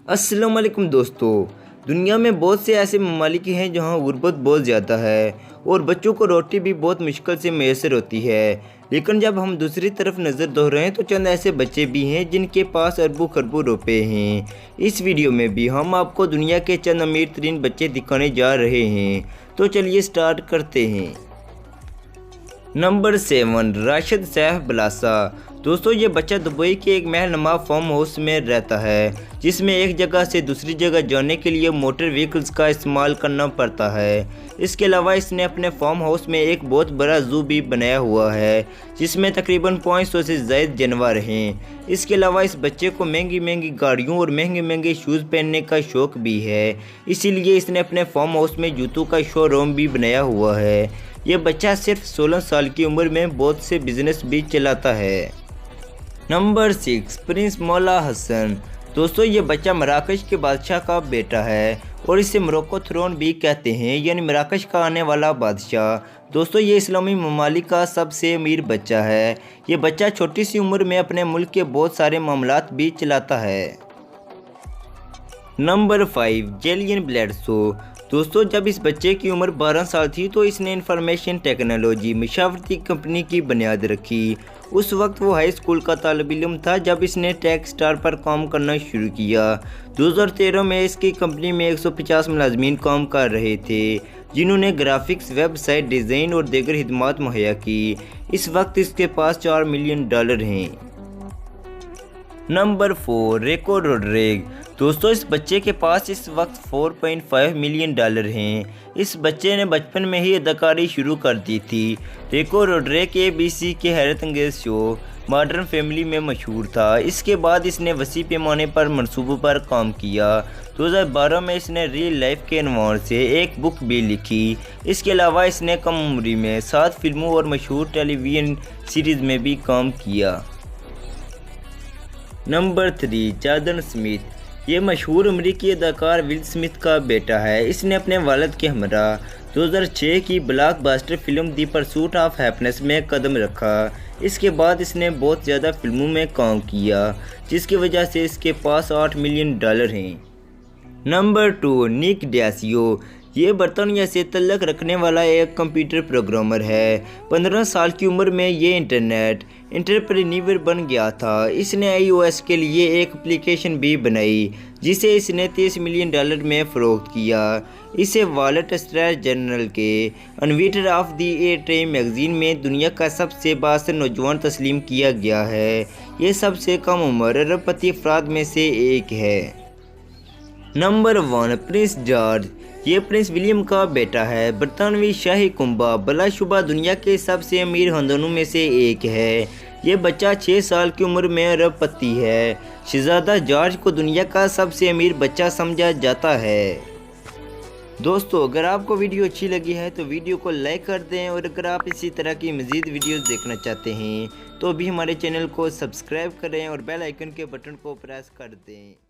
अस्सलाम वालेकुम दोस्तों। दुनिया में बहुत से ऐसे ममालिक हैं जहां गुर्बत बहुत ज़्यादा है और बच्चों को रोटी भी बहुत मुश्किल से मैसर होती है। लेकिन जब हम दूसरी तरफ नज़र दोहराएं तो चंद ऐसे बच्चे भी हैं जिनके पास अरबों खरबों रुपए हैं। इस वीडियो में भी हम आपको दुनिया के चंद अमीर तरीन बच्चे दिखाने जा रहे हैं, तो चलिए स्टार्ट करते हैं। नंबर 7, राशिद सैफ बलासा। दोस्तों, ये बच्चा दुबई के एक महलनुमा फार्म हाउस में रहता है, जिसमें एक जगह से दूसरी जगह जाने के लिए मोटर व्हीकल्स का इस्तेमाल करना पड़ता है। इसके अलावा इसने अपने फार्म हाउस में एक बहुत बड़ा ज़ू भी बनाया हुआ है, जिसमें तकरीबन 500 से ज़ायद जानवर हैं। इसके अलावा इस बच्चे को महंगी महंगी गाड़ियों और महंगे महंगे शूज़ पहनने का शौक़ भी है, इसीलिए इसने अपने फार्म हाउस में जूतों का शोरूम भी बनाया हुआ है। ये बच्चा सिर्फ 16 साल की उम्र में बहुत से बिजनेस भी चलाता है। नंबर 6, प्रिंस मौला हसन। दोस्तों, ये बच्चा मराकश के बादशाह का बेटा है और इसे मोरक्को थ्रोन भी कहते हैं, यानी मराकश का आने वाला बादशाह। दोस्तों, ये इस्लामी ममालिक का सबसे अमीर बच्चा है। ये बच्चा छोटी सी उम्र में अपने मुल्क के बहुत सारे मामलात भी चलाता है। नंबर 5, जेलियन ब्लेडसो। दोस्तों, जब इस बच्चे की उम्र 12 साल थी तो इसने इंफॉर्मेशन टेक्नोलॉजी मशावरती कंपनी की बुनियाद रखी। उस वक्त वो हाई स्कूल का तालिब इल्म था जब इसने टेक स्टार पर काम करना शुरू किया। 2013 में इसकी कंपनी में 150 मुलाजमीन काम कर रहे थे, जिन्होंने ग्राफिक्स, वेबसाइट डिज़ाइन और दीगर खिदमात मुहैया की। इस वक्त इसके पास $4 मिलियन हैं। नंबर 4, रेको रोड्रिग। दोस्तों, इस बच्चे के पास इस वक्त $4.5 मिलियन हैं। इस बच्चे ने बचपन में ही अदाकारी शुरू कर दी थी। रेको रोड्रिग ABC के हैरत अंगेज शो मॉडर्न फैमिली में मशहूर था। इसके बाद इसने वसी पैमाने पर मनसूबों पर काम किया। 2012 में इसने रियल लाइफ के अनवार से एक बुक भी लिखी। इसके अलावा इसने कम उम्री में 7 फिल्मों और मशहूर टेलीविज़न सीरीज़ में भी काम किया। Number 3, Jaden Smith. ये मशहूर अमरीकी अदाकार विल स्मिथ का बेटा है। इसने अपने वालिद के हमरा 2006 की blockbuster film the pursuit of happiness में कदम रखा। इसके बाद इसने बहुत ज़्यादा फिल्मों में काम किया, जिसकी वजह से इसके पास $8 मिलियन हैं। नंबर 2, निक डियासियो। ये बर्तानिया से तल्लक रखने वाला एक कंप्यूटर प्रोग्रामर है। 15 साल की उम्र में ये इंटरनेट एंटरप्रेन्योर बन गया था। इसने iOS के लिए एक एप्लीकेशन भी बनाई, जिसे इसने $30 मिलियन में फ़रोख्त किया। इसे वॉल स्ट्रीट जर्नल के innovator of the year time magazine में दुनिया का सबसे बासर नौजवान तस्लीम किया गया है। ये सबसे कम उम्र अरबपति अफराद में से एक है। Number 1, Prince George. ये प्रिंस विलियम का बेटा है। बरतानवी शाही कुंबा बलाशुबा दुनिया के सबसे अमीर खानदानों में से एक है। ये बच्चा 6 साल की उम्र में अरबपति है। शहजादा जॉर्ज को दुनिया का सबसे अमीर बच्चा समझा जाता है। दोस्तों, अगर आपको वीडियो अच्छी लगी है तो वीडियो को लाइक कर दें, और अगर आप इसी तरह की मज़ीद वीडियोस देखना चाहते हैं तो अभी हमारे चैनल को सब्सक्राइब करें और बेल आइकन के बटन को प्रेस कर दें।